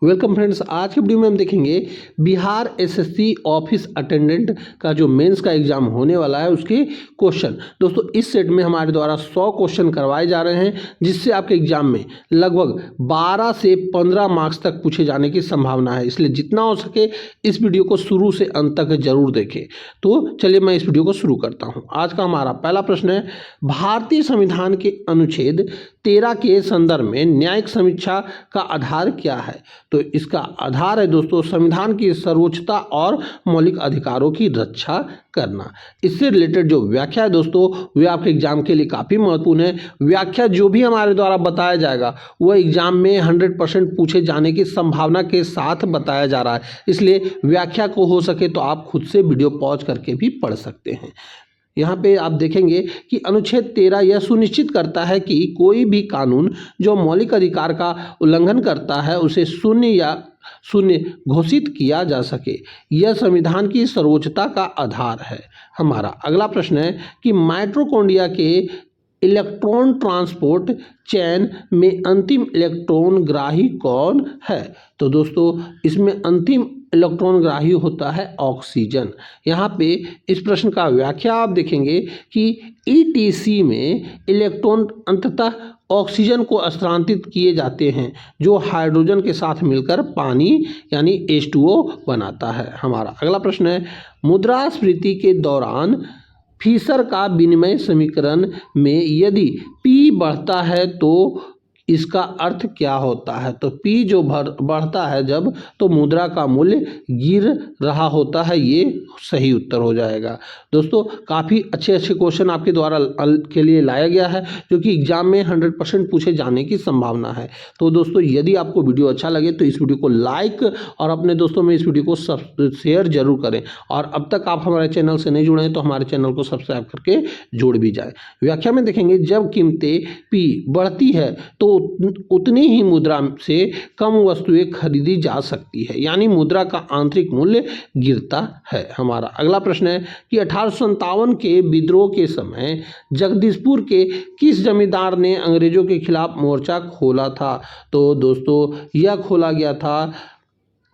Welcome friends, आज के video में हम देखेंगे बिहार एसएससी ऑफिस अटेंडेंट का जो मेंस का एग्जाम होने वाला है उसके क्वेश्चन। दोस्तों इस सेट में हमारे द्वारा 100 क्वेश्चन करवाए जा रहे हैं, जिससे आपके एग्जाम में लगभग 12 से 15 मार्क्स तक पूछे जाने की संभावना है। इसलिए जितना हो सके इस वीडियो को शुरू से अंत तक जरूर देखें। तो चलिए मैं इस वीडियो को शुरू करता हूँ। आज का हमारा पहला प्रश्न है, भारतीय संविधान के अनुच्छेद 13 के संदर्भ में न्यायिक समीक्षा का आधार क्या है? तो इसका आधार है दोस्तों संविधान की सर्वोच्चता और मौलिक अधिकारों की रक्षा करना। इससे रिलेटेड जो व्याख्या है दोस्तों वे आपके एग्जाम के लिए काफ़ी महत्वपूर्ण है। व्याख्या जो भी हमारे द्वारा बताया जाएगा वह एग्जाम में 100% पूछे जाने की संभावना के साथ बताया जा रहा है। इसलिए व्याख्या को हो सके तो आप खुद से वीडियो पॉज करके भी पढ़ सकते हैं। यहाँ पे आप देखेंगे कि अनुच्छेद 13 यह सुनिश्चित करता है कि कोई भी कानून जो मौलिक अधिकार का उल्लंघन करता है उसे शून्य घोषित किया जा सके। यह संविधान की सर्वोच्चता का आधार है। हमारा अगला प्रश्न है कि माइटोकॉन्ड्रिया के इलेक्ट्रॉन ट्रांसपोर्ट चैन में अंतिम इलेक्ट्रॉन ग्राही कौन है? तो दोस्तों इसमें अंतिम इलेक्ट्रॉन ग्राही होता है ऑक्सीजन। यहाँ पे इस प्रश्न का व्याख्या आप देखेंगे कि ईटीसी में इलेक्ट्रॉन अंततः ऑक्सीजन को स्थानांतरित किए जाते हैं जो हाइड्रोजन के साथ मिलकर पानी यानी H2O बनाता है। हमारा अगला प्रश्न है, मुद्रास्फीति के दौरान फिशर का विनिमय समीकरण में यदि P बढ़ता है तो इसका अर्थ क्या होता है? तो P जो बढ़ता है जब तो मुद्रा का मूल्य गिर रहा होता है, ये सही उत्तर हो जाएगा। दोस्तों काफ़ी अच्छे क्वेश्चन आपके द्वारा के लिए लाया गया है जो कि एग्जाम में 100% पूछे जाने की संभावना है। तो दोस्तों यदि आपको वीडियो अच्छा लगे तो इस वीडियो को लाइक और अपने दोस्तों में इस वीडियो को शेयर जरूर करें। और अब तक आप हमारे चैनल से नहीं जुड़े हैं तो हमारे चैनल को सब्सक्राइब करके जुड़ भी जाए। व्याख्या में देखेंगे जब कीमतें P बढ़ती है तो उतनी ही मुद्रा से कम वस्तुएं खरीदी जा सकती है, यानी मुद्रा का आंतरिक मूल्य गिरता है। हमारा अगला प्रश्न है कि 1857 के विद्रोह के समय जगदीशपुर के किस जमींदार ने अंग्रेजों के खिलाफ मोर्चा खोला था? तो दोस्तों यह खोला गया था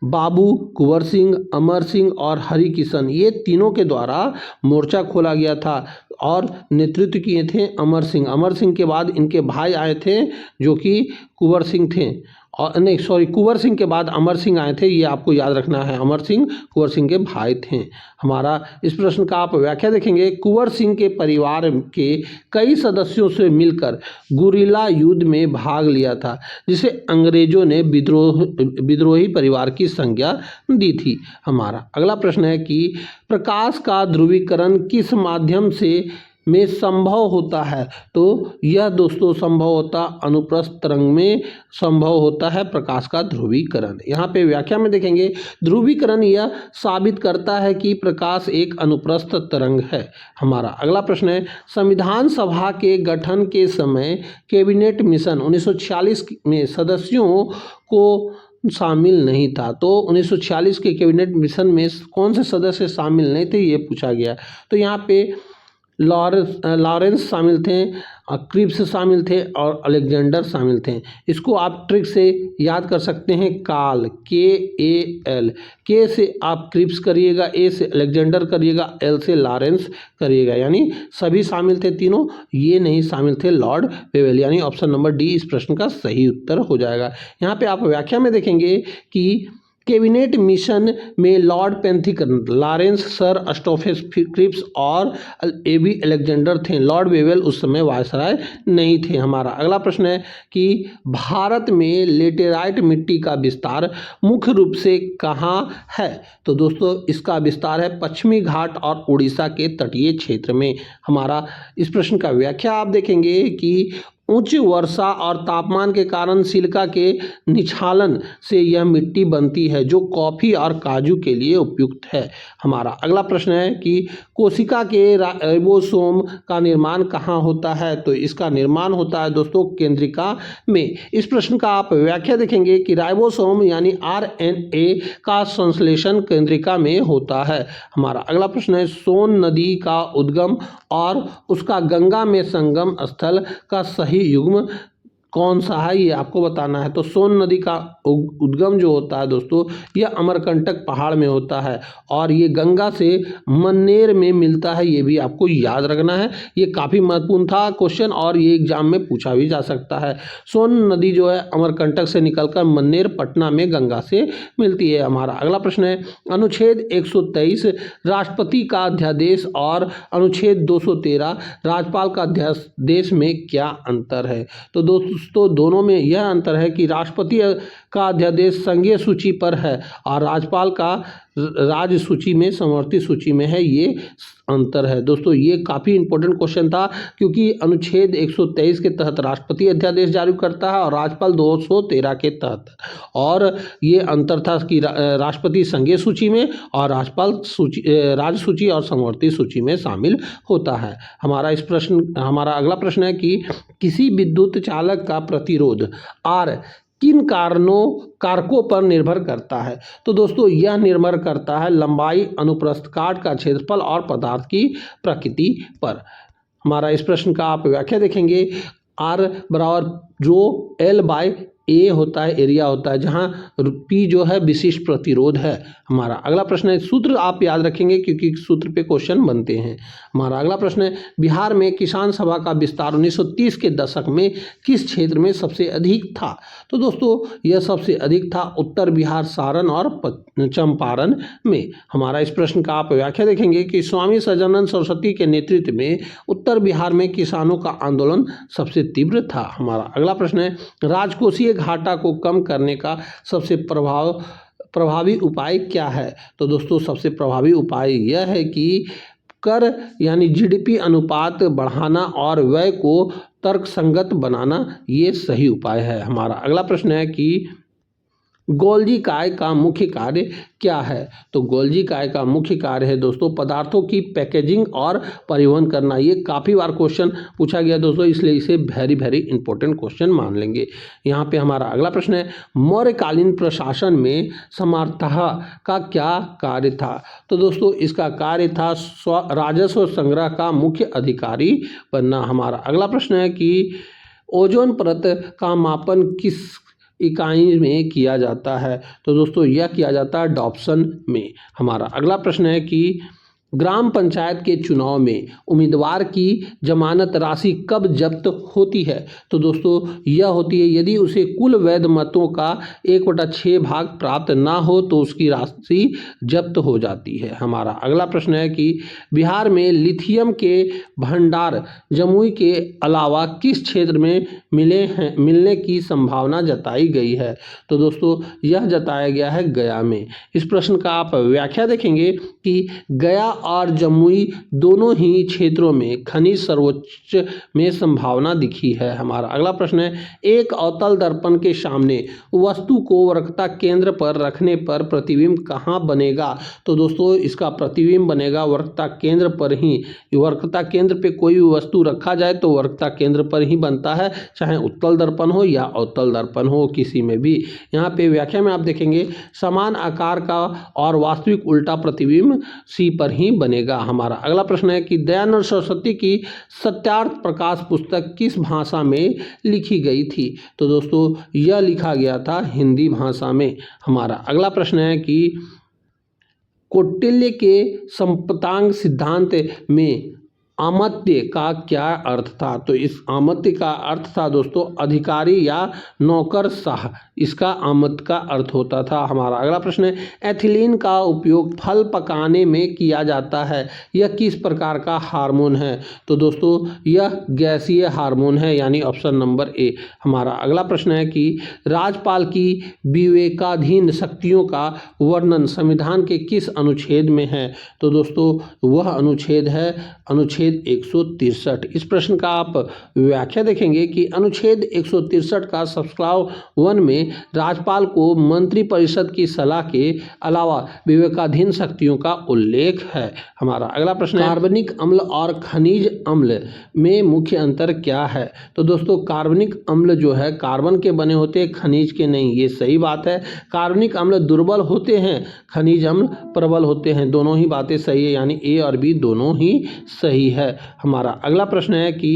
बाबू, कुंवर सिंह, अमर सिंह और हरि किशन, ये तीनों के द्वारा मोर्चा खोला गया था और नेतृत्व किए थे अमर सिंह। अमर सिंह के बाद इनके भाई आए थे जो कि कुंवर सिंह थे, और नहीं सॉरी कुंवर सिंह के बाद अमर सिंह आए थे, ये आपको याद रखना है। अमर सिंह कुंवर सिंह के भाई थे। हमारा इस प्रश्न का आप व्याख्या देखेंगे, कुंवर सिंह के परिवार के कई सदस्यों से मिलकर गुरिल्ला युद्ध में भाग लिया था जिसे अंग्रेजों ने विद्रोही परिवार की संज्ञा दी थी। हमारा अगला प्रश्न है कि प्रकाश का ध्रुवीकरण किस माध्यम से में संभव होता है? तो यह दोस्तों संभव होता अनुप्रस्थ तरंग में संभव होता है प्रकाश का ध्रुवीकरण। यहाँ पे व्याख्या में देखेंगे ध्रुवीकरण यह साबित करता है कि प्रकाश एक अनुप्रस्थ तरंग है। हमारा अगला प्रश्न है, संविधान सभा के गठन के समय कैबिनेट मिशन 1946 में सदस्यों को शामिल नहीं था। तो 1946 के कैबिनेट मिशन में कौन से सदस्य शामिल नहीं थे ये पूछा गया। तो यहाँ पे लॉरेंस शामिल थे, क्रिप्स शामिल थे और अलेक्जेंडर शामिल थे। इसको आप ट्रिक से याद कर सकते हैं, काल KAL, K से आप क्रिप्स करिएगा, A से अलेक्जेंडर करिएगा, L से लॉरेंस करिएगा, यानी सभी शामिल थे तीनों, ये नहीं शामिल थे लॉर्ड वेवेल, यानी ऑप्शन नंबर डी इस प्रश्न का सही उत्तर हो जाएगा। यहाँ पे आप व्याख्या में देखेंगे कि कैबिनेट मिशन में लॉर्ड पेंथिकन, लॉरेंस, सर स्टोफेस क्रिप्स और AB अलेक्जेंडर थे। लॉर्ड वेवेल उस समय वायसराय नहीं थे। हमारा अगला प्रश्न है कि भारत में लेटेराइट मिट्टी का विस्तार मुख्य रूप से कहाँ है? तो दोस्तों इसका विस्तार है पश्चिमी घाट और उड़ीसा के तटीय क्षेत्र में। हमारा इस प्रश्न का व्याख्या आप देखेंगे कि उच्च वर्षा और तापमान के कारण सिलिका के निक्षालन से यह मिट्टी बनती है जो कॉफ़ी और काजू के लिए उपयुक्त है। हमारा अगला प्रश्न है कि कोशिका के राइबोसोम का निर्माण कहाँ होता है? तो इसका निर्माण होता है दोस्तों केंद्रिका में। इस प्रश्न का आप व्याख्या देखेंगे कि राइबोसोम यानी RNA का संश्लेषण केंद्रिका में होता है। हमारा अगला प्रश्न है, सोन नदी का उद्गम और उसका गंगा में संगम स्थल का सही युग्म कौन सा है ये आपको बताना है। तो सोन नदी का उद्गम जो होता है दोस्तों यह अमरकंटक पहाड़ में होता है और ये गंगा से मन्नेर में मिलता है, ये भी आपको याद रखना है। ये काफ़ी महत्वपूर्ण था क्वेश्चन और ये एग्जाम में पूछा भी जा सकता है। सोन नदी जो है अमरकंटक से निकलकर मन्नेर पटना में गंगा से मिलती है। हमारा अगला प्रश्न है अनुच्छेद 123 राष्ट्रपति का अध्यादेश और अनुच्छेद 213 राज्यपाल का अध्यादेश में क्या अंतर है। तो दोस्तों दोनों में यह अंतर है कि राष्ट्रपति का अध्यादेश संघीय सूची पर है और राज्यपाल का राज्य सूची में समवर्ती सूची में है, ये अंतर है। दोस्तों ये काफ़ी इंपॉर्टेंट क्वेश्चन था क्योंकि अनुच्छेद 123 के तहत राष्ट्रपति अध्यादेश जारी करता है और राज्यपाल 213 के तहत, और ये अंतर था कि राष्ट्रपति संघीय सूची में और राज्यपाल सूची राज्य सूची और समवर्ती सूची में शामिल होता है। हमारा अगला प्रश्न है कि किसी विद्युत चालक का प्रतिरोध R किन कारकों पर निर्भर करता है। तो दोस्तों यह निर्भर करता है लंबाई, अनुप्रस्थ काट का क्षेत्रफल और पदार्थ की प्रकृति पर। हमारा इस प्रश्न का आप व्याख्या देखेंगे R बराबर जो L/A होता है, एरिया होता है, जहाँ P जो है विशिष्ट प्रतिरोध है। हमारा अगला प्रश्न है, सूत्र आप याद रखेंगे क्योंकि सूत्र पे क्वेश्चन बनते हैं। हमारा अगला प्रश्न है बिहार में किसान सभा का विस्तार 1930 के दशक में किस क्षेत्र में सबसे अधिक था। तो दोस्तों यह सबसे अधिक था उत्तर बिहार, सारण और चंपारण में। हमारा इस प्रश्न का आप व्याख्या देखेंगे कि स्वामी सदानंद सरस्वती के नेतृत्व में उत्तर बिहार में किसानों का आंदोलन सबसे तीव्र था। हमारा अगला प्रश्न है राजकोषीय घाटा को कम करने का सबसे प्रभावी उपाय क्या है। तो दोस्तों सबसे प्रभावी उपाय यह है कि कर यानी GDP अनुपात बढ़ाना और व्यय को तर्कसंगत बनाना, ये सही उपाय है। हमारा अगला प्रश्न है कि गोल्जी काय का मुख्य कार्य क्या है। तो गोल्जी काय का मुख्य कार्य है दोस्तों पदार्थों की पैकेजिंग और परिवहन करना। ये काफ़ी बार क्वेश्चन पूछा गया दोस्तों, इसलिए इसे वेरी इंपॉर्टेंट क्वेश्चन मान लेंगे। यहाँ पे हमारा अगला प्रश्न है मौर्यकालीन प्रशासन में समर्थः का क्या कार्य था। तो दोस्तों इसका कार्य था राजस्व संग्रह का मुख्य अधिकारी बनना। हमारा अगला प्रश्न है कि ओजोन परत का मापन किस इकाई में किया जाता है। तो दोस्तों यह किया जाता है डॉप्सन में। हमारा अगला प्रश्न है कि ग्राम पंचायत के चुनाव में उम्मीदवार की जमानत राशि कब जब्त होती है। तो दोस्तों यह होती है यदि उसे कुल वैध मतों का 1/6 भाग प्राप्त ना हो तो उसकी राशि जब्त हो जाती है। हमारा अगला प्रश्न है कि बिहार में लिथियम के भंडार जमुई के अलावा किस क्षेत्र में मिलने की संभावना जताई गई है। तो दोस्तों यह जताया गया है गया में। इस प्रश्न का आप व्याख्या देखेंगे कि गया और जमुई दोनों ही क्षेत्रों में खनिज सर्वोच्च में संभावना दिखी है। हमारा अगला प्रश्न है एक अवतल दर्पण के सामने वस्तु को वक्रता केंद्र पर रखने पर प्रतिबिंब कहाँ बनेगा। तो दोस्तों इसका प्रतिबिंब बनेगा वक्रता केंद्र पर ही। वक्रता केंद्र पे कोई भी वस्तु रखा जाए तो वक्रता केंद्र पर ही बनता है, चाहे उत्तल दर्पण हो या अवतल दर्पण हो, किसी में भी। यहाँ पे व्याख्या में आप देखेंगे समान आकार का और वास्तविक उल्टा प्रतिबिंब सी पर ही बनेगा। हमारा अगला प्रश्न है कि दयानंद सरस्वती की सत्यार्थ प्रकाश पुस्तक किस भाषा में लिखी गई थी। तो दोस्तों यह लिखा गया था हिंदी भाषा में। हमारा अगला प्रश्न है कि कौटिल्य के संपत्तांग सिद्धांत में आमत्य का क्या अर्थ था। तो इस आमत्य का अर्थ था दोस्तों अधिकारी या नौकरशाह, इसका आमत्य का अर्थ होता था। हमारा अगला प्रश्न है एथिलीन का उपयोग फल पकाने में किया जाता है, यह किस प्रकार का हार्मोन है। तो दोस्तों यह गैसीय हार्मोन है, यानी ऑप्शन नंबर ए। हमारा अगला प्रश्न है कि राज्यपाल की विवेकाधीन शक्तियों का वर्णन संविधान के किस अनुच्छेद में है। तो दोस्तों वह अनुच्छेद है अनुच्छेद 163। इस प्रश्न का आप व्याख्या देखेंगे कि अनुच्छेद 163 का सबक्लॉज 1 में राज्यपाल को मंत्रिपरिषद की सलाह के अलावा विवेकाधीन शक्तियों का उल्लेख है। हमारा अगला प्रश्न है कार्बनिक अम्ल और खनिज अम्ल में मुख्य अंतर क्या है। तो दोस्तों कार्बनिक अम्ल जो है कार्बन के बने होते हैं, खनिज के नहीं, ये सही बात है। कार्बनिक अम्ल दुर्बल होते हैं, खनिज अम्ल प्रबल होते हैं, दोनों ही बातें सही है, यानी ए और बी दोनों ही सही है। है। हमारा अगला प्रश्न है कि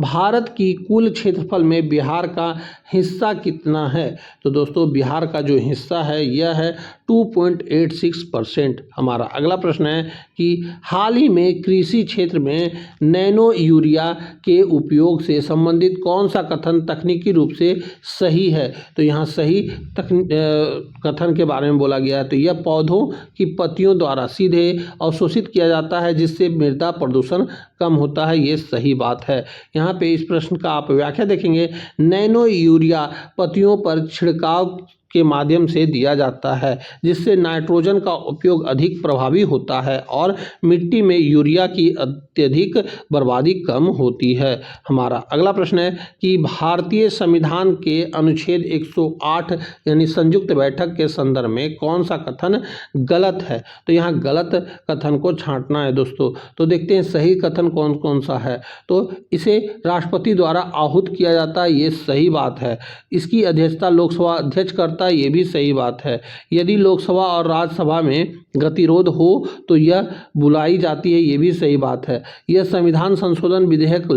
भारत की कुल क्षेत्रफल में बिहार का हिस्सा कितना है? तो दोस्तों बिहार का जो हिस्सा है यह है 2.86%। हमारा अगला प्रश्न है कि हाल ही में कृषि क्षेत्र में नैनो यूरिया के उपयोग से संबंधित कौन सा कथन तकनीकी रूप से सही है? तो यहाँ सही कथन के बारे में बोला गया है। तो यह पौधों की पत्तियों द्वारा सीधे अवशोषित किया जाता है जिससे मृदा प्रदूषण कम होता है, ये सही बात है। यहाँ पे इस प्रश्न का आप व्याख्या देखेंगे, नैनो यूरिया पत्तियों पर छिड़काव के माध्यम से दिया जाता है जिससे नाइट्रोजन का उपयोग अधिक प्रभावी होता है और मिट्टी में यूरिया की अत्यधिक बर्बादी कम होती है। हमारा अगला प्रश्न है कि भारतीय संविधान के अनुच्छेद 108 यानी संयुक्त बैठक के संदर्भ में कौन सा कथन गलत है? तो यहाँ गलत कथन को छांटना है दोस्तों। तो देखते हैं सही कथन कौन कौन सा है। तो इसे राष्ट्रपति द्वारा आहूत किया जाता है, ये सही बात है। इसकी अध्यक्षता लोकसभा अध्यक्ष करता है, ये भी सही बात है। यदि लोकसभा और राज्यसभा में गतिरोध हो तो यह बुलाई जाती है, ये भी सही बात है। यह संविधान संशोधन विधेयक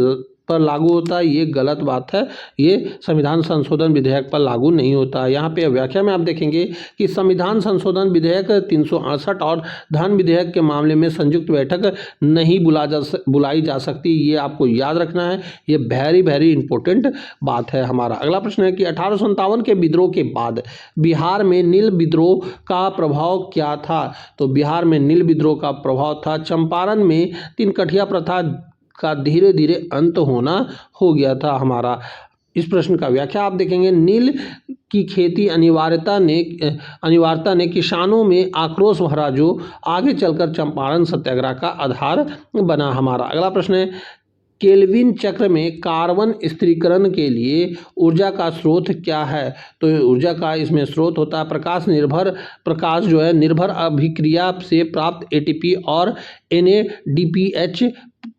पर लागू होता है, ये गलत बात है। ये संविधान संशोधन विधेयक पर लागू नहीं होता है। यहाँ पे व्याख्या में आप देखेंगे कि संविधान संशोधन विधेयक 368 और धन विधेयक के मामले में संयुक्त बैठक नहीं बुलाई जा सकती, ये आपको याद रखना है। ये वेरी इंपॉर्टेंट बात है। हमारा अगला प्रश्न है कि 1857 के विद्रोह के बाद बिहार में नील विद्रोह का प्रभाव क्या था? तो बिहार में नील विद्रोह का प्रभाव था चंपारण में तीन कठिया प्रथा का धीरे धीरे अंत होना हो गया था। हमारा इस प्रश्न का व्याख्या आप देखेंगे, नील की खेती अनिवार्यता ने किसानों में आक्रोश भरा जो आगे चलकर चंपारण सत्याग्रह का आधार बना। हमारा अगला प्रश्न है, केल्विन चक्र में कार्बन स्थिरीकरण के लिए ऊर्जा का स्रोत क्या है? तो ऊर्जा का इसमें स्रोत होता है प्रकाश जो है निर्भर अभिक्रिया से प्राप्त एटीपी और NADPH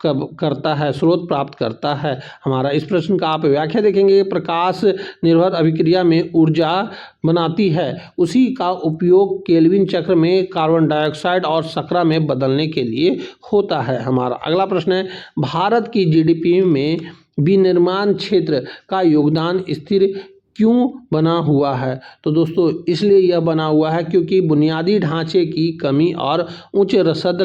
करता है, स्रोत प्राप्त करता है। हमारा इस प्रश्न का आप व्याख्या देखेंगे, प्रकाश निर्भर अभिक्रिया में ऊर्जा बनाती है, उसी का उपयोग केल्विन चक्र में कार्बन डाइऑक्साइड और शर्करा में बदलने के लिए होता है। हमारा अगला प्रश्न है, भारत की GDP में विनिर्माण क्षेत्र का योगदान स्थिर क्यों बना हुआ है? तो दोस्तों इसलिए यह बना हुआ है क्योंकि बुनियादी ढांचे की कमी और उच्च रसद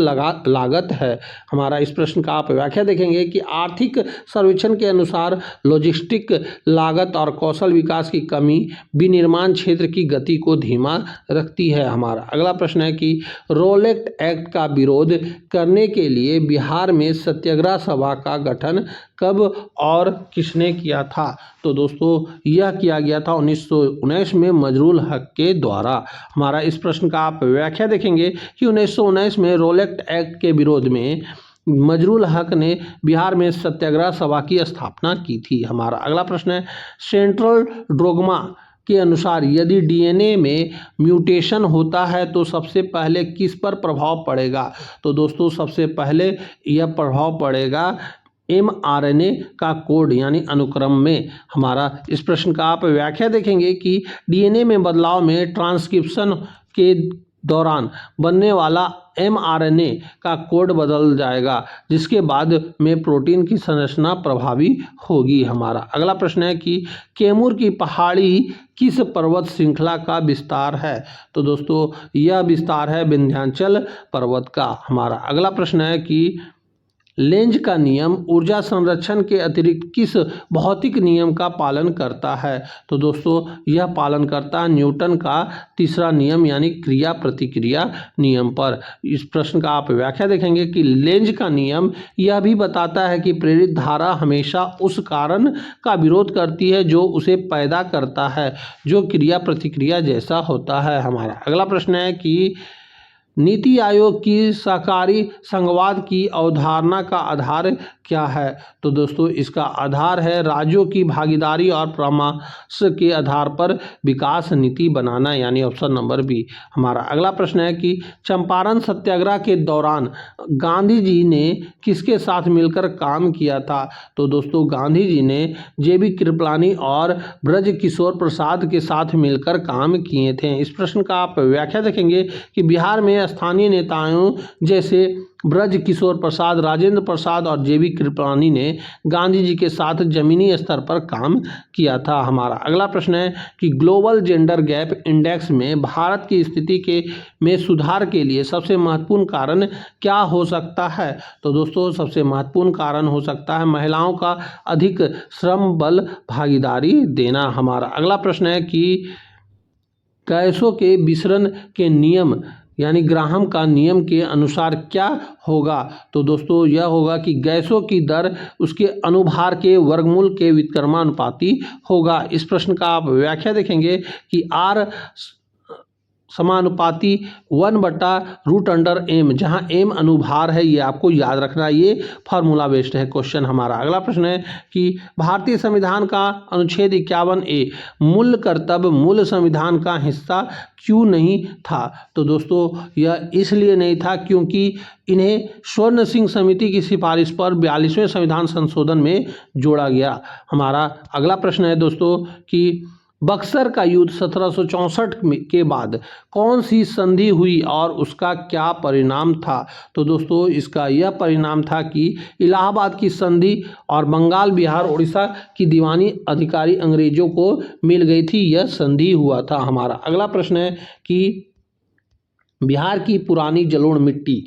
लागत है। हमारा इस प्रश्न का आप व्याख्या देखेंगे कि आर्थिक सर्वेक्षण के अनुसार लॉजिस्टिक लागत और कौशल विकास की कमी विनिर्माण क्षेत्र की गति को धीमा रखती है। हमारा अगला प्रश्न है कि रोलेट एक्ट का विरोध करने के लिए बिहार में सत्याग्रह सभा का गठन कब और किसने किया था? तो दोस्तों यह किया गया था 1919 में मजरूल हक के द्वारा। हमारा इस प्रश्न का आप व्याख्या देखेंगे कि 1919 में रोलेट एक्ट के विरोध में मजरूल हक ने बिहार में सत्याग्रह सभा की स्थापना की थी। हमारा अगला प्रश्न है, सेंट्रल डोग्मा के अनुसार यदि DNA में म्यूटेशन होता है तो सबसे पहले किस पर प्रभाव पड़ेगा? तो दोस्तों सबसे पहले यह प्रभाव पड़ेगा mRNA का कोड यानी अनुक्रम में। हमारा इस प्रश्न का आप व्याख्या देखेंगे कि DNA में बदलाव में ट्रांसक्रिप्शन के दौरान बनने वाला mRNA का कोड बदल जाएगा जिसके बाद में प्रोटीन की संरचना प्रभावी होगी। हमारा अगला प्रश्न है कि कैमूर की पहाड़ी किस पर्वत श्रृंखला का विस्तार है? तो दोस्तों यह विस्तार है विंध्याचल पर्वत का। हमारा अगला प्रश्न है कि लेंज का नियम ऊर्जा संरक्षण के अतिरिक्त किस भौतिक नियम का पालन करता है? तो दोस्तों यह पालन करता है न्यूटन का तीसरा नियम यानी क्रिया प्रतिक्रिया नियम पर। इस प्रश्न का आप व्याख्या देखेंगे कि लेंज का नियम यह भी बताता है कि प्रेरित धारा हमेशा उस कारण का विरोध करती है जो उसे पैदा करता है, जो क्रिया प्रतिक्रिया जैसा होता है। हमारा अगला प्रश्न है कि नीति आयोग की सहकारी संघवाद की अवधारणा का आधार क्या है? तो दोस्तों इसका आधार है राज्यों की भागीदारी और परामर्श के आधार पर विकास नीति बनाना यानी ऑप्शन नंबर बी। हमारा अगला प्रश्न है कि चंपारण सत्याग्रह के दौरान गांधी जी ने किसके साथ मिलकर काम किया था? तो दोस्तों गांधी जी ने JB कृपलानी और ब्रज किशोर प्रसाद के साथ मिलकर काम किए थे। इस प्रश्न का आप व्याख्या देखेंगे कि बिहार में स्थानीय नेताओं जैसे ब्रज किशोर प्रसाद, राजेंद्र प्रसाद और जेबी कृपलानी ने गांधी जी के साथ जमीनी स्तर पर काम किया था। हमारा अगला प्रश्न है कि ग्लोबल जेंडर गैप इंडेक्स में भारत की स्थिति में सुधार के लिए सबसे महत्वपूर्ण कारण क्या हो सकता है? तो दोस्तों सबसे महत्वपूर्ण कारण हो सकता है महिलाओं का अधिक श्रम बल भागीदारी देना। हमारा अगला प्रश्न है कि गैसों के विसरण के नियम यानी ग्राहम का नियम के अनुसार क्या होगा? तो दोस्तों यह होगा कि गैसों की दर उसके अनुभार के वर्गमूल के व्युत्क्रमानुपाती होगा। इस प्रश्न का आप व्याख्या देखेंगे कि आर समानुपाती 1/√m, जहां m अनुभार है, ये आपको याद रखना, ये फार्मूला बेस्ड है क्वेश्चन। हमारा अगला प्रश्न है कि भारतीय संविधान का अनुच्छेद 51A मूल कर्तव्य मूल संविधान का हिस्सा क्यों नहीं था? तो दोस्तों यह इसलिए नहीं था क्योंकि इन्हें स्वर्ण सिंह समिति की सिफारिश पर 42वें संविधान संशोधन में जोड़ा गया। हमारा अगला प्रश्न है दोस्तों कि बक्सर का युद्ध 1764 के बाद कौन सी संधि हुई और उसका क्या परिणाम था? तो दोस्तों इसका यह परिणाम था कि इलाहाबाद की संधि और बंगाल, बिहार, उड़ीसा की दीवानी अधिकारी अंग्रेजों को मिल गई थी, यह संधि हुआ था। हमारा अगला प्रश्न है कि बिहार की पुरानी जलोढ़ मिट्टी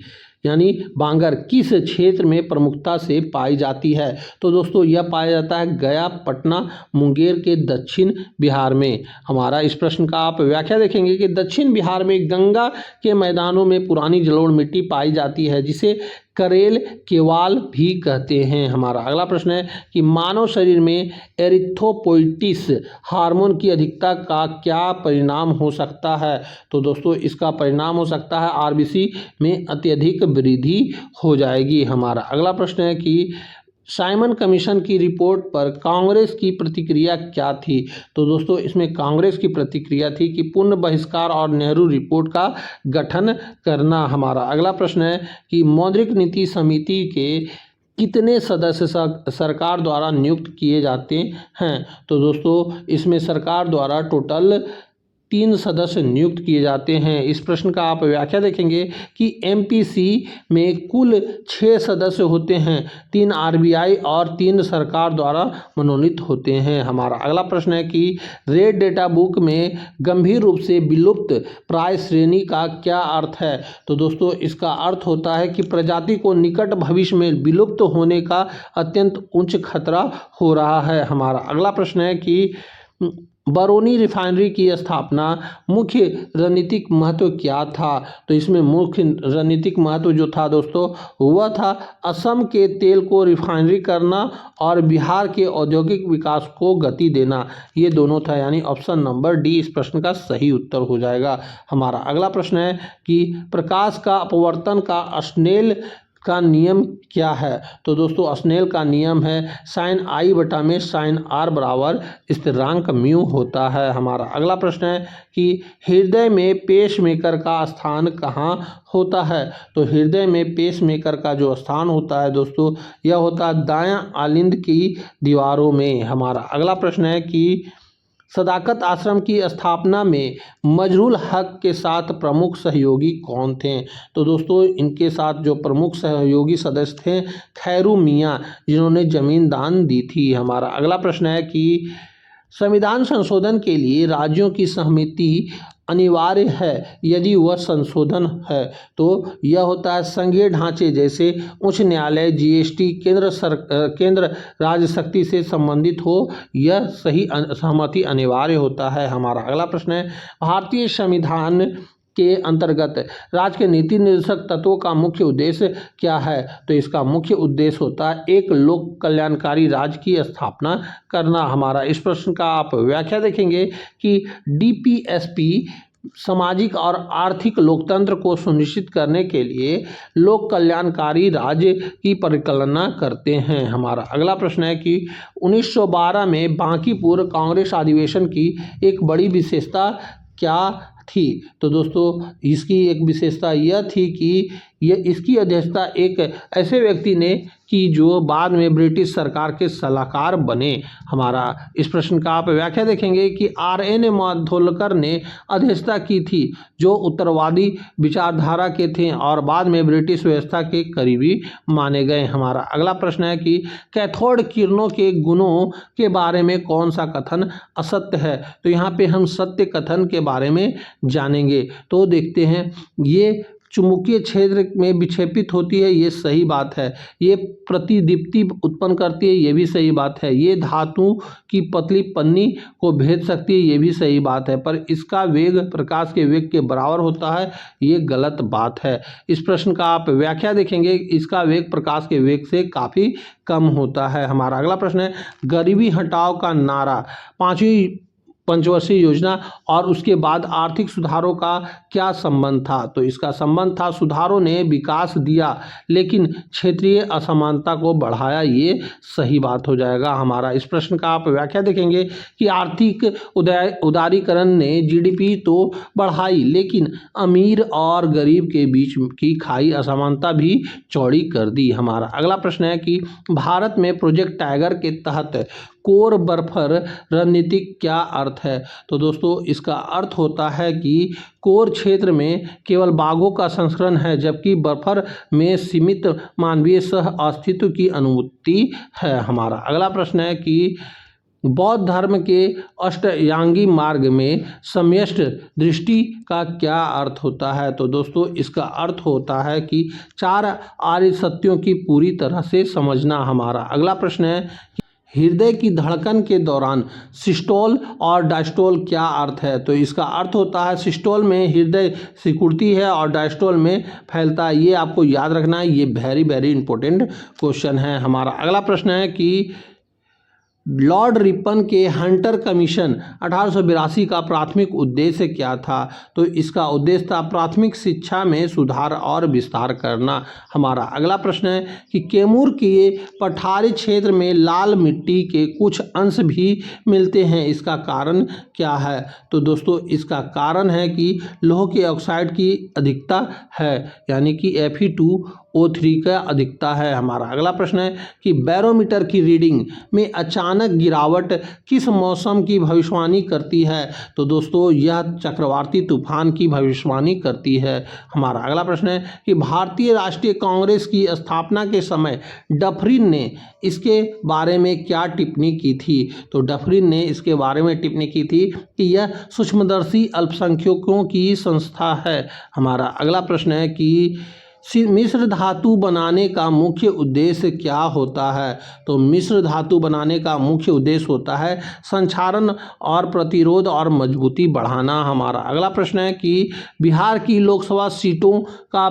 यानी बांगर किस क्षेत्र में प्रमुखता से पाई जाती है? तो दोस्तों यह पाया जाता है गया, पटना, मुंगेर के दक्षिण बिहार में। हमारा इस प्रश्न का आप व्याख्या देखेंगे कि दक्षिण बिहार में गंगा के मैदानों में पुरानी जलोढ़ मिट्टी पाई जाती है, जिसे करेल केवाल भी कहते हैं। हमारा अगला प्रश्न है कि मानव शरीर में एरिथ्रोपोइटिस हार्मोन की अधिकता का क्या परिणाम हो सकता है? तो दोस्तों इसका परिणाम हो सकता है आरबीसी में अत्यधिक वृद्धि हो जाएगी। हमारा अगला प्रश्न है कि साइमन कमीशन की रिपोर्ट पर कांग्रेस की प्रतिक्रिया क्या थी? तो दोस्तों इसमें कांग्रेस की प्रतिक्रिया थी कि पूर्ण बहिष्कार और नेहरू रिपोर्ट का गठन करना। हमारा अगला प्रश्न है कि मौद्रिक नीति समिति के कितने सदस्य सरकार द्वारा नियुक्त किए जाते हैं? तो दोस्तों इसमें सरकार द्वारा टोटल 3 सदस्य नियुक्त किए जाते हैं। इस प्रश्न का आप व्याख्या देखेंगे कि एमपीसी में कुल 6 सदस्य होते हैं, 3 आरबीआई और 3 सरकार द्वारा मनोनीत होते हैं। हमारा अगला प्रश्न है कि रेड डेटा बुक में गंभीर रूप से विलुप्त प्राय श्रेणी का क्या अर्थ है? तो दोस्तों इसका अर्थ होता है कि प्रजाति को निकट भविष्य में विलुप्त होने का अत्यंत उच्च खतरा हो रहा है। हमारा अगला प्रश्न है कि बरौनी रिफाइनरी की स्थापना मुख्य रणनीतिक महत्व क्या था? तो इसमें मुख्य रणनीतिक महत्व जो था दोस्तों वह था असम के तेल को रिफाइनरी करना और बिहार के औद्योगिक विकास को गति देना, ये दोनों था, यानी ऑप्शन नंबर डी इस प्रश्न का सही उत्तर हो जाएगा। हमारा अगला प्रश्न है कि प्रकाश का अपवर्तन का स्नेल का नियम क्या है? तो दोस्तों स्नेल का नियम है साइन आई बटा में साइन आर बराबर स्थिरांक म्यू होता है। हमारा अगला प्रश्न है कि हृदय में पेसमेकर का स्थान कहाँ होता है? तो हृदय में पेसमेकर का जो स्थान होता है दोस्तों यह होता है दायां आलिंद की दीवारों में। हमारा अगला प्रश्न है कि सदाकत आश्रम की स्थापना में मजरूल हक के साथ प्रमुख सहयोगी कौन थे? तो दोस्तों इनके साथ जो प्रमुख सहयोगी सदस्य थे खैरू मियाँ, जिन्होंने जमीन दान दी थी। हमारा अगला प्रश्न है कि संविधान संशोधन के लिए राज्यों की सहमति अनिवार्य है यदि वह संशोधन है? तो यह होता है संघीय ढांचे जैसे उच्च न्यायालय, जीएसटी, केंद्र राज्य शक्ति से संबंधित हो, यह सही सहमति अनिवार्य होता है। हमारा अगला प्रश्न है भारतीय संविधान के अंतर्गत राज्य के नीति निर्देशक तत्वों का मुख्य उद्देश्य क्या है? तो इसका मुख्य उद्देश्य होता है एक लोक कल्याणकारी राज्य की स्थापना करना। हमारा इस प्रश्न का आप व्याख्या देखेंगे कि डीपीएसपी सामाजिक और आर्थिक लोकतंत्र को सुनिश्चित करने के लिए लोक कल्याणकारी राज्य की परिकल्पना करते हैं। हमारा अगला प्रश्न है कि 1912 में बांकीपुर कांग्रेस अधिवेशन की एक बड़ी विशेषता क्या थी। तो दोस्तों इसकी एक विशेषता यह थी कि इसकी अध्यक्षता एक ऐसे व्यक्ति ने कि जो बाद में ब्रिटिश सरकार के सलाहकार बने। हमारा इस प्रश्न का आप व्याख्या देखेंगे कि RN माथुरलकर ने अध्यक्षता की थी, जो उत्तरवादी विचारधारा के थे और बाद में ब्रिटिश व्यवस्था के करीबी माने गए। हमारा अगला प्रश्न है कि कैथोड किरणों के गुणों के बारे में कौन सा कथन असत्य है। तो यहाँ पे हम सत्य कथन के बारे में जानेंगे। तो देखते हैं, ये चुंबकीय क्षेत्र में विक्षेपित होती है, ये सही बात है। ये प्रतिदीप्ति उत्पन्न करती है, ये भी सही बात है। ये धातु की पतली पन्नी को भेद सकती है, ये भी सही बात है। पर इसका वेग प्रकाश के वेग के बराबर होता है, ये गलत बात है। इस प्रश्न का आप व्याख्या देखेंगे, इसका वेग प्रकाश के वेग से काफ़ी कम होता है। हमारा अगला प्रश्न है, गरीबी हटाओ का नारा 5वीं पंचवर्षीय योजना और उसके बाद आर्थिक सुधारों का क्या संबंध था। तो इसका संबंध था, सुधारों ने विकास दिया लेकिन क्षेत्रीय असमानता को बढ़ाया, ये सही बात हो जाएगा। हमारा इस प्रश्न का आप व्याख्या देखेंगे कि आर्थिक उदारीकरण ने GDP तो बढ़ाई लेकिन अमीर और गरीब के बीच की खाई असमानता भी चौड़ी कर दी। हमारा अगला प्रश्न है कि भारत में प्रोजेक्ट टाइगर के तहत कोर बफर रणनीति क्या अर्थ है। तो दोस्तों इसका अर्थ होता है कि कोर क्षेत्र में केवल बाघों का संस्करण है, जबकि बफर में सीमित मानवीय सह अस्तित्व की अनुमति है। हमारा अगला प्रश्न है कि बौद्ध धर्म के अष्टांगी मार्ग में समष्टि दृष्टि का क्या अर्थ होता है। तो दोस्तों इसका अर्थ होता है कि 4 आर्य सत्यों की पूरी तरह से समझना। हमारा अगला प्रश्न है, हृदय की धड़कन के दौरान सिस्टोल और डायस्टोल क्या अर्थ है। तो इसका अर्थ होता है, सिस्टोल में हृदय सिकुड़ती है और डायस्टोल में फैलता है, ये आपको याद रखना है, ये वेरी इंपॉर्टेंट क्वेश्चन है। हमारा अगला प्रश्न है कि लॉर्ड रिपन के हंटर कमीशन 1882 का प्राथमिक उद्देश्य क्या था। तो इसका उद्देश्य था प्राथमिक शिक्षा में सुधार और विस्तार करना। हमारा अगला प्रश्न है कि कैमूर के पठारी क्षेत्र में लाल मिट्टी के कुछ अंश भी मिलते हैं, इसका कारण क्या है। तो दोस्तों इसका कारण है कि लौह के ऑक्साइड की अधिकता है, यानी कि Fe2O3 का अधिकता है। हमारा अगला प्रश्न है कि बैरोमीटर की रीडिंग में अचानक गिरावट किस मौसम की भविष्यवाणी करती है। तो दोस्तों यह चक्रवाती तूफान की भविष्यवाणी करती है। हमारा अगला प्रश्न है कि भारतीय राष्ट्रीय कांग्रेस की स्थापना के समय डफरिन ने इसके बारे में क्या टिप्पणी की थी। तो डफरिन ने इसके बारे में टिप्पणी की थी कि यह सूक्ष्मदर्शी अल्पसंख्यकों की संस्था है। हमारा अगला प्रश्न है कि मिश्र धातु बनाने का मुख्य उद्देश्य क्या होता है। तो मिश्र धातु बनाने का मुख्य उद्देश्य होता है संक्षारण और प्रतिरोध और मजबूती बढ़ाना। हमारा अगला प्रश्न है कि बिहार की लोकसभा सीटों का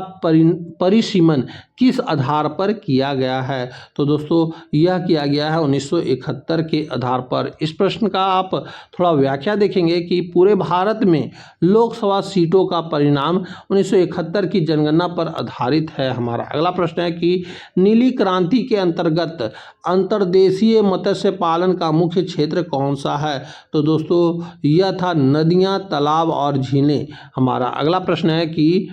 परिसीमन किस आधार पर किया गया है। तो दोस्तों यह किया गया है 1971 के आधार पर। इस प्रश्न का आप थोड़ा व्याख्या देखेंगे कि पूरे भारत में लोकसभा सीटों का परिणाम 1971 की जनगणना पर आधारित है। हमारा अगला प्रश्न है कि नीली क्रांति के अंतर्गत अंतर्देशीय मत्स्य पालन का मुख्य क्षेत्र कौन सा है। तो दोस्तों यह था नदियां, तालाब और झीलें। हमारा अगला प्रश्न है कि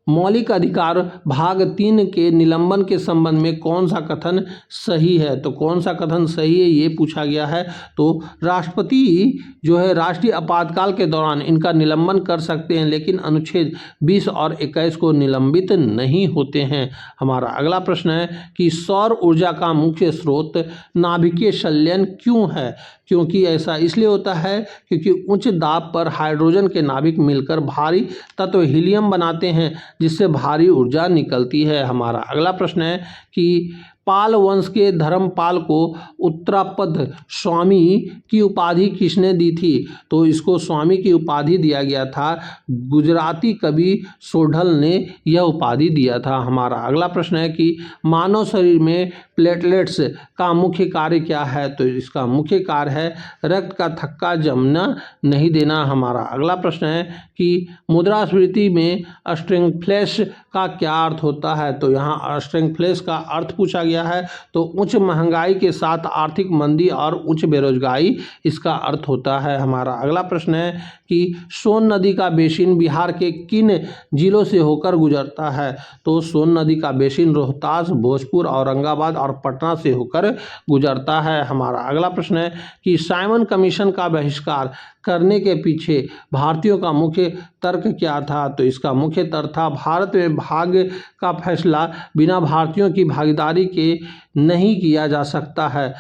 मौलिक अधिकार भाग 3 के निलंबन के संबंध में कौन सा कथन सही है। तो कौन सा कथन सही है ये पूछा गया है। तो राष्ट्रपति जो है राष्ट्रीय आपातकाल के दौरान इनका निलंबन कर सकते हैं, लेकिन अनुच्छेद 20 और 21 को निलंबित नहीं होते हैं। हमारा अगला प्रश्न है कि सौर ऊर्जा का मुख्य स्रोत नाभिकीय संलयन क्यों है। क्योंकि ऐसा इसलिए होता है क्योंकि उच्च दाब पर हाइड्रोजन के नाभिक मिलकर भारी तत्व हीलियम बनाते हैं, जिससे भारी ऊर्जा निकलती है। हमारा अगला प्रश्न है कि पाल वंश के धर्मपाल को उत्तरापद स्वामी की उपाधि किसने दी थी। तो इसको स्वामी की उपाधि दिया गया था, गुजराती कवि सोढल ने यह उपाधि दिया था। हमारा अगला प्रश्न है कि मानव शरीर में प्लेटलेट्स का मुख्य कार्य क्या है। तो इसका मुख्य कार्य है रक्त का थक्का जमना नहीं देना। हमारा अगला प्रश्न है कि मुद्रास्फीति में स्टैगफ्लेशन का क्या अर्थ होता है? तो यहाँ स्टैगफ्लेशन का अर्थ पूछा गया है। तो उच्च महंगाई के साथ आर्थिक मंदी और उच्च बेरोजगारी इसका अर्थ होता है। हमारा अगला प्रश्न है कि सोन नदी का बेसिन बिहार के किन जिलों से होकर गुजरता है? तो सोन नदी का बेसिन रोहतास, भोजपुर, औरंगाबाद और पटना से होकर गुजरता है। हमारा अगला प्रश्न है कि साइमन कमीशन का बहिष्कार करने के पीछे भारतीयों का मुख्य तर्क क्या था? तो इसका मुख्य तर्क था भारत में भाग का फैसला बिना भारतीयों की भागीदारी के नहीं किया जा सकता है,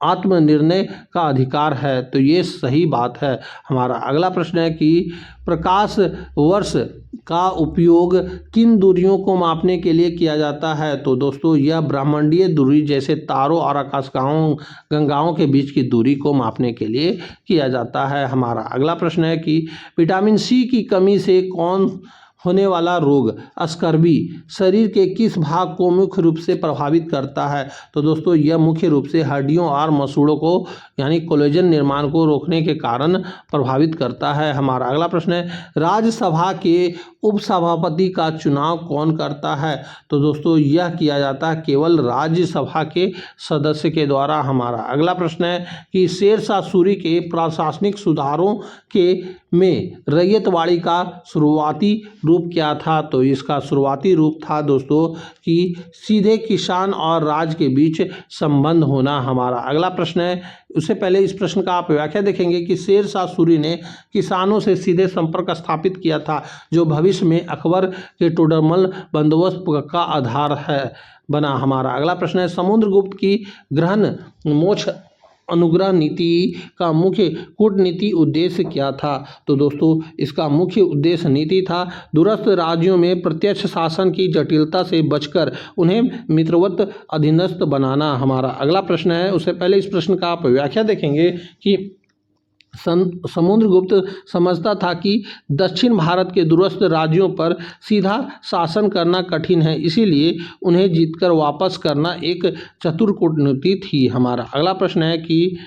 आत्मनिर्णय का अधिकार है। तो ये सही बात है। हमारा अगला प्रश्न है कि प्रकाश वर्ष का उपयोग किन दूरियों को मापने के लिए किया जाता है? तो दोस्तों यह ब्रह्मांडीय दूरी जैसे तारों और आकाशगंगाओं गंगाओं के बीच की दूरी को मापने के लिए किया जाता है। हमारा अगला प्रश्न है कि विटामिन सी की कमी से कौन होने वाला रोग स्कर्वी शरीर के किस भाग को मुख्य रूप से प्रभावित करता है? तो दोस्तों यह मुख्य रूप से हड्डियों और मसूड़ों को यानी कोलेजन निर्माण को रोकने के कारण प्रभावित करता है। हमारा अगला प्रश्न है राज्यसभा के उपसभापति का चुनाव कौन करता है? तो दोस्तों यह किया जाता है केवल राज्यसभा के सदस्य के द्वारा। हमारा अगला प्रश्न है कि शेरशाह सूरी के प्रशासनिक सुधारों के में रैयतवाड़ी का शुरुआती रूप क्या था? तो इसका शुरुआती रूप था दोस्तों कि सीधे किसान और राज्य के बीच संबंध होना। हमारा अगला प्रश्न है, उससे पहले इस प्रश्न का आप व्याख्या देखेंगे कि शेरशाह सूरी ने किसानों से सीधे संपर्क स्थापित किया था, जो भविष्य में अकबर के टोडरमल बंदोबस्त का आधार है बना। हमारा अगला प्रश्न है समुद्रगुप्त की ग्रहण मोक्ष अनुग्रह नीति का मुख्य कूटनीति उद्देश्य क्या था? तो दोस्तों इसका मुख्य उद्देश्य नीति था दूरस्थ राज्यों में प्रत्यक्ष शासन की जटिलता से बचकर उन्हें मित्रवत अधीनस्थ बनाना। हमारा अगला प्रश्न है, उससे पहले इस प्रश्न का आप व्याख्या देखेंगे कि समुद्रगुप्त समझता था कि दक्षिण भारत के दूरस्थ राज्यों पर सीधा शासन करना कठिन है, इसीलिए उन्हें जीतकर वापस करना एक चतुर कूटनीति थी। हमारा अगला प्रश्न है कि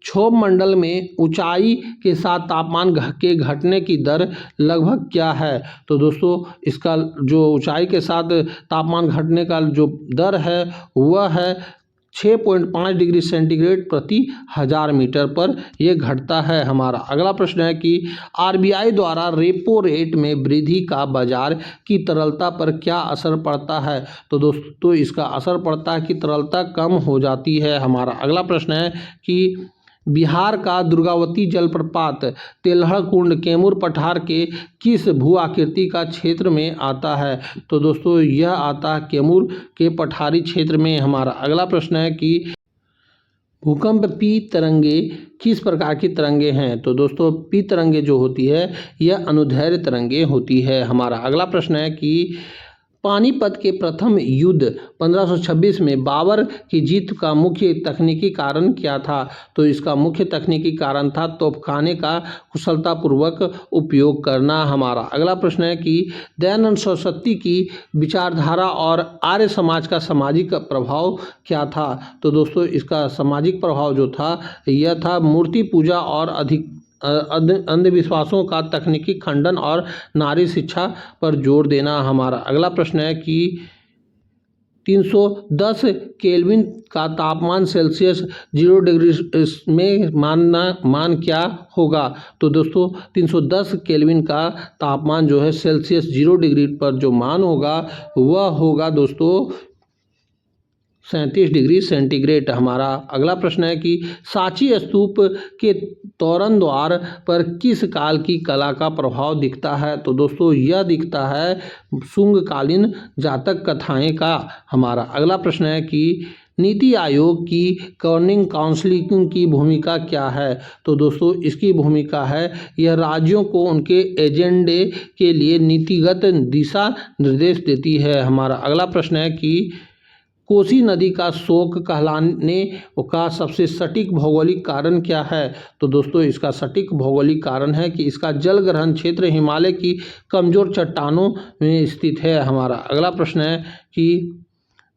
क्षोभ मंडल में ऊंचाई के साथ तापमान के घटने की दर लगभग क्या है? तो दोस्तों इसका जो ऊंचाई के साथ तापमान घटने का जो दर है वह है 6.5 डिग्री सेंटीग्रेड प्रति 1000 मीटर पर यह घटता है। हमारा अगला प्रश्न है कि आरबीआई द्वारा रेपो रेट में वृद्धि का बाजार की तरलता पर क्या असर पड़ता है? तो दोस्तों इसका असर पड़ता है कि तरलता कम हो जाती है। हमारा अगला प्रश्न है कि बिहार का दुर्गावती जलप्रपात तेल्हड़ कुंड कैमूर पठार के किस भू आकृति का क्षेत्र में आता है? तो दोस्तों यह आता है कैमूर के पठारी क्षेत्र में। हमारा अगला प्रश्न है कि भूकंप पी तरंगे किस प्रकार की तरंगे हैं? तो दोस्तों पी तरंगे जो होती है यह अनुदैर्ध्य तरंगे होती है। हमारा अगला प्रश्न है कि पानीपत के प्रथम युद्ध 1526 में बाबर की जीत का मुख्य तकनीकी कारण क्या था? तो इसका मुख्य तकनीकी कारण था तोपखाने का कुशलतापूर्वक उपयोग करना। हमारा अगला प्रश्न है कि दयानंद सरस्वती की विचारधारा और आर्य समाज का सामाजिक प्रभाव क्या था? तो दोस्तों इसका सामाजिक प्रभाव जो था यह था मूर्ति पूजा और अंधविश्वासों का तकनीकी खंडन और नारी शिक्षा पर जोर देना। हमारा अगला प्रश्न है कि 310 केल्विन का तापमान सेल्सियस 0 डिग्री में मान क्या होगा? तो दोस्तों 310 केल्विन का तापमान जो है सेल्सियस 0 डिग्री पर जो मान होगा वह होगा दोस्तों 37 डिग्री सेंटीग्रेड। हमारा अगला प्रश्न है कि सांची स्तूप के तोरण द्वार पर किस काल की कला का प्रभाव दिखता है? तो दोस्तों यह दिखता है शुंगकालीन जातक कथाएं का। हमारा अगला प्रश्न है कि नीति आयोग की गवर्निंग काउंसिल की भूमिका क्या है? तो दोस्तों इसकी भूमिका है यह राज्यों को उनके एजेंडे के लिए नीतिगत दिशा निर्देश देती है। हमारा अगला प्रश्न है कि कोसी नदी का शोक कहलाने का सबसे सटीक भौगोलिक कारण क्या है? तो दोस्तों इसका सटीक भौगोलिक कारण है कि इसका जल ग्रहण क्षेत्र हिमालय की कमजोर चट्टानों में स्थित है। हमारा अगला प्रश्न है कि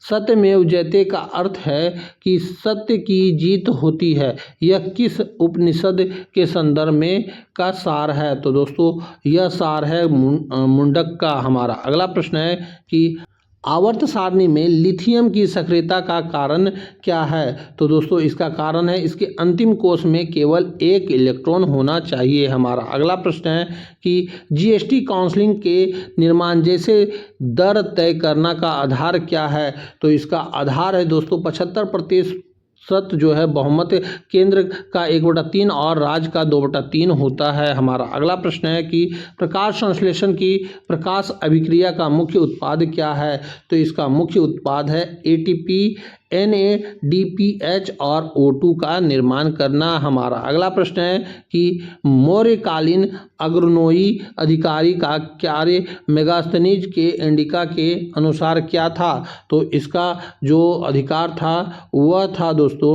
सत्यमेव जयते का अर्थ है कि सत्य की जीत होती है। यह किस उपनिषद के संदर्भ में का सार है? तो दोस्तों यह सार है मुंडक का। हमारा अगला प्रश्न है कि आवर्त सारणी में लिथियम की सक्रियता का कारण क्या है? तो दोस्तों इसका कारण है इसके अंतिम कोष में केवल एक इलेक्ट्रॉन होना चाहिए। हमारा अगला प्रश्न है कि जीएसटी काउंसलिंग के निर्माण जैसे दर तय करना का आधार क्या है? तो इसका आधार है दोस्तों 75% जो है बहुमत केंद्र का 1/3 और राज्य का 2/3 होता है। हमारा अगला प्रश्न है कि प्रकाश संश्लेषण की प्रकाश अभिक्रिया का मुख्य उत्पाद क्या है? तो इसका मुख्य उत्पाद है एटीपी, NADPH और O2 का निर्माण करना। हमारा अगला प्रश्न है कि मौर्यकालीन अग्रनोई अधिकारी का कार्य मेगास्थनीज के इंडिका के अनुसार क्या था? तो इसका जो अधिकार था वह था दोस्तों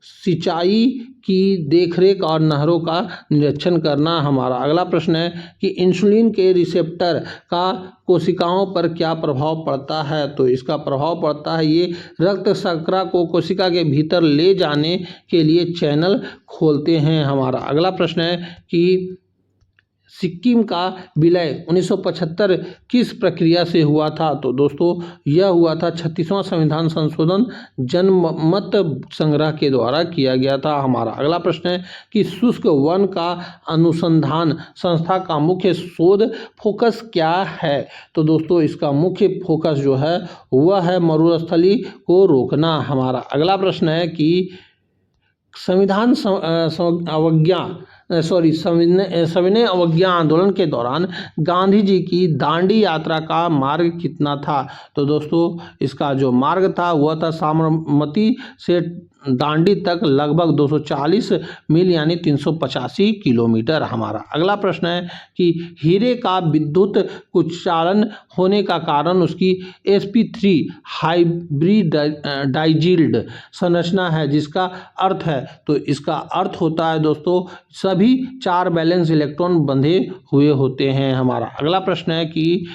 सिंचाई की देखरेख और नहरों का निरीक्षण करना। हमारा अगला प्रश्न है कि इंसुलिन के रिसेप्टर का कोशिकाओं पर क्या प्रभाव पड़ता है? तो इसका प्रभाव पड़ता है ये रक्त शर्करा को कोशिका के भीतर ले जाने के लिए चैनल खोलते हैं। हमारा अगला प्रश्न है कि सिक्किम का विलय 1975 किस प्रक्रिया से हुआ था? तो दोस्तों यह हुआ था 36वां संविधान संशोधन जनमत संग्रह के द्वारा किया गया था। हमारा अगला प्रश्न है कि शुष्क वन का अनुसंधान संस्था का मुख्य शोध फोकस क्या है? तो दोस्तों इसका मुख्य फोकस जो है वह है मरुस्थली को रोकना। हमारा अगला प्रश्न है कि संविधान सविनय अवज्ञा आंदोलन के दौरान गांधी जी की दांडी यात्रा का मार्ग कितना था? तो दोस्तों इसका जो मार्ग था वह था साबरमती से दांडी तक लगभग 240 मील यानी 385 किलोमीटर। हमारा अगला प्रश्न है कि हीरे का विद्युत कुचालन होने का कारण उसकी sp3 हाइब्रिडाइज्ड संरचना है जिसका अर्थ है, तो इसका अर्थ होता है दोस्तों सभी 4 वैलेंस इलेक्ट्रॉन बंधे हुए होते हैं। हमारा अगला प्रश्न है कि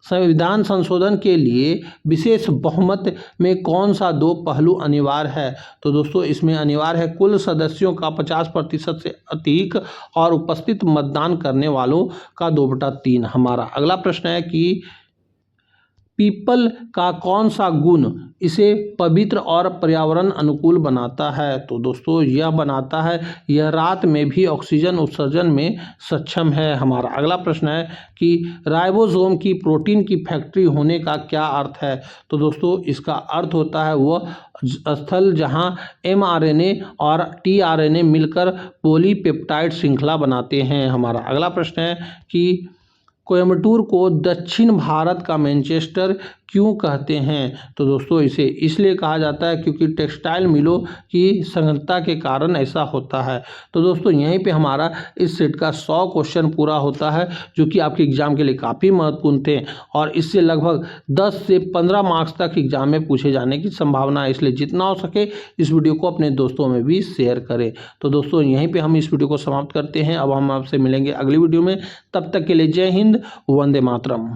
संविधान संशोधन के लिए विशेष बहुमत में कौन सा 2 पहलू अनिवार्य है? तो दोस्तों इसमें अनिवार्य है कुल सदस्यों का 50% से अधिक और उपस्थित मतदान करने वालों का 2/3। हमारा अगला प्रश्न है कि पीपल का कौन सा गुण इसे पवित्र और पर्यावरण अनुकूल बनाता है? तो दोस्तों यह बनाता है यह रात में भी ऑक्सीजन उत्सर्जन में सक्षम है। हमारा अगला प्रश्न है कि राइबोसोम की प्रोटीन की फैक्ट्री होने का क्या अर्थ है? तो दोस्तों इसका अर्थ होता है वह स्थल जहां mRNA और tRNA मिलकर पॉलीपेप्टाइड श्रृंखला बनाते हैं। हमारा अगला प्रश्न है कि कोयम्बटूर को दक्षिण भारत का मैनचेस्टर क्यों कहते हैं? तो दोस्तों इसे इसलिए कहा जाता है क्योंकि टेक्सटाइल मिलों की संघनता के कारण ऐसा होता है। तो दोस्तों यहीं पे हमारा इस सेट का 100 क्वेश्चन पूरा होता है जो कि आपके एग्जाम के लिए काफ़ी महत्वपूर्ण थे और इससे लगभग 10 से 15 मार्क्स तक एग्जाम में पूछे जाने की संभावना है, इसलिए जितना हो सके इस वीडियो को अपने दोस्तों में भी शेयर करें। तो दोस्तों यहीं पर हम इस वीडियो को समाप्त करते हैं। अब हम आपसे मिलेंगे अगली वीडियो में, तब तक के लिए जय हिंद, वंदे मातरम।